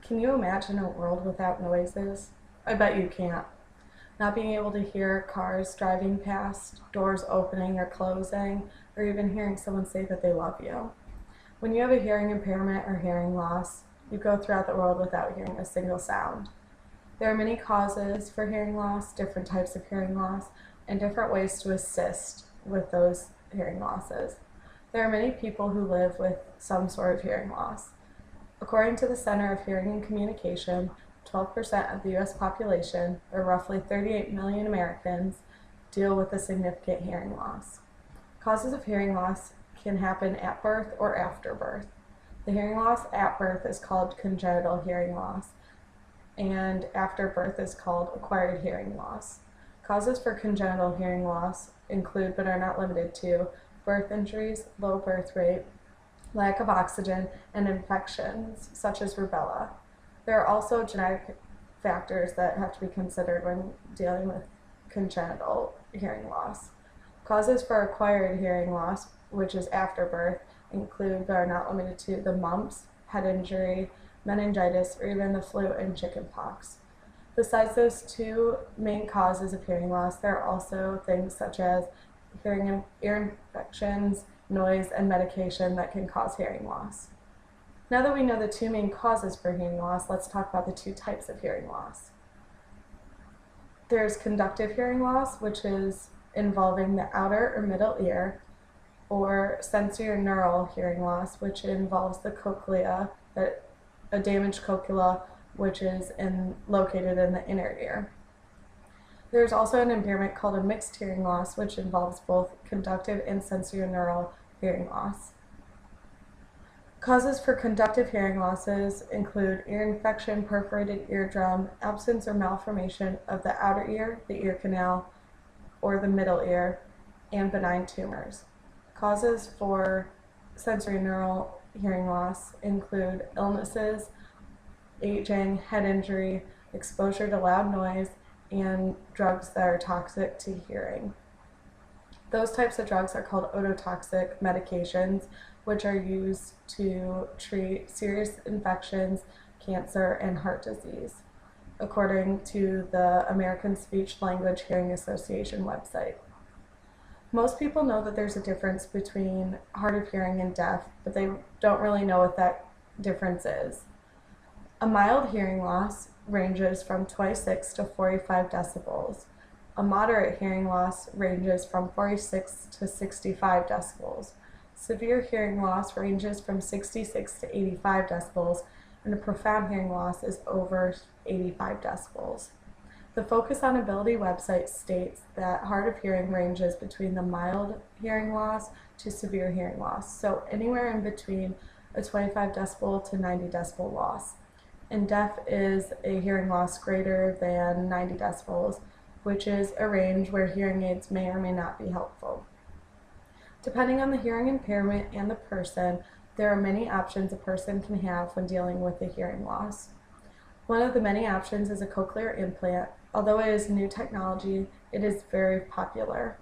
Can you imagine a world without noises? I bet you can't. Not being able to hear cars driving past, doors opening or closing, or even hearing someone say that they love you. When you have a hearing impairment or hearing loss, you go throughout the world without hearing a single sound. There are many causes for hearing loss, different types of hearing loss, and different ways to assist with those hearing losses. There are many people who live with some sort of hearing loss. According to the Center of Hearing and Communication, 12% of the U.S. population, or roughly 38 million Americans, deal with a significant hearing loss. Causes of hearing loss can happen at birth or after birth. The hearing loss at birth is called congenital hearing loss, and after birth is called acquired hearing loss. Causes for congenital hearing loss include, but are not limited to, birth injuries, low birth rate, lack of oxygen, and infections such as rubella. There are also genetic factors that have to be considered when dealing with congenital hearing loss. Causes for acquired hearing loss, which is after birth, include but are not limited to the mumps, head injury, meningitis, or even the flu and chickenpox. Besides those two main causes of hearing loss, there are also things such as ear infections, noise, and medication that can cause hearing loss. Now that we know the two main causes for hearing loss, let's talk about the two types of hearing loss. There's conductive hearing loss, which is involving the outer or middle ear, or sensorineural hearing loss, which involves the cochlea, a damaged cochlea, which is located in the inner ear. There's also an impairment called a mixed hearing loss, which involves both conductive and sensorineural hearing loss. Causes for conductive hearing losses include ear infection, perforated eardrum, absence or malformation of the outer ear, the ear canal, or the middle ear, and benign tumors. Causes for sensorineural hearing loss include illnesses, aging, head injury, exposure to loud noise, and drugs that are toxic to hearing. Those types of drugs are called ototoxic medications, which are used to treat serious infections, cancer, and heart disease, according to the American Speech Language Hearing Association website. Most people know that there's a difference between hard of hearing and deaf, but they don't really know what that difference is. A mild hearing loss ranges from 26 to 45 decibels. A moderate hearing loss ranges from 46 to 65 decibels. Severe hearing loss ranges from 66 to 85 decibels, and a profound hearing loss is over 85 decibels. The Focus on Ability website states that hard of hearing ranges between the mild hearing loss to severe hearing loss, so anywhere in between a 25 decibel to 90 decibel loss. And deaf is a hearing loss greater than 90 decibels, which is a range where hearing aids may or may not be helpful. Depending on the hearing impairment and the person, there are many options a person can have when dealing with a hearing loss. One of the many options is a cochlear implant. Although it is new technology, it is very popular.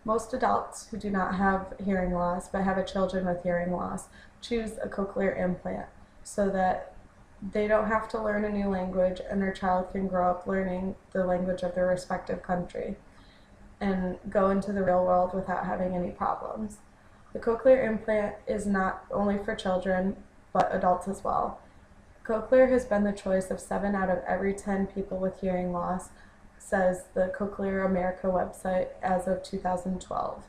Most adults who do not have hearing loss but have children with hearing loss choose a cochlear implant so that they don't have to learn a new language and their child can grow up learning the language of their respective country and go into the real world without having any problems. The cochlear implant is not only for children, but adults as well. Cochlear has been the choice of 7 out of every 10 people with hearing loss, says the Cochlear America website as of 2012.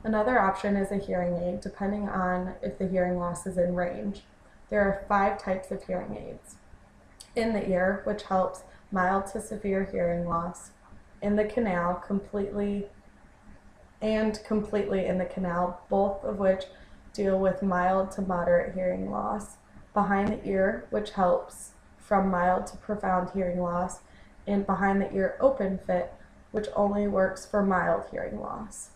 Another option is a hearing aid, depending on if the hearing loss is in range. There are 5 types of hearing aids. In the ear, which helps mild to severe hearing loss. In the canal, completely in the canal, both of which deal with mild to moderate hearing loss. Behind the ear, which helps from mild to profound hearing loss. And behind the ear open fit, which only works for mild hearing loss.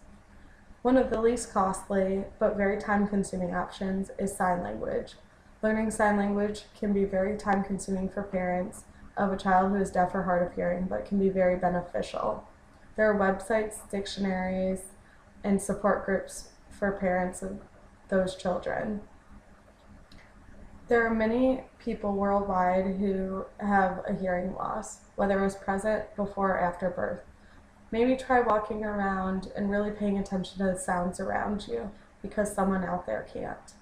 One of the least costly but very time-consuming options is sign language. Learning sign language can be very time-consuming for parents of a child who is deaf or hard of hearing, but can be very beneficial. There are websites, dictionaries, and support groups for parents of those children. There are many people worldwide who have a hearing loss, whether it was present before or after birth. Maybe try walking around and really paying attention to the sounds around you because someone out there can't.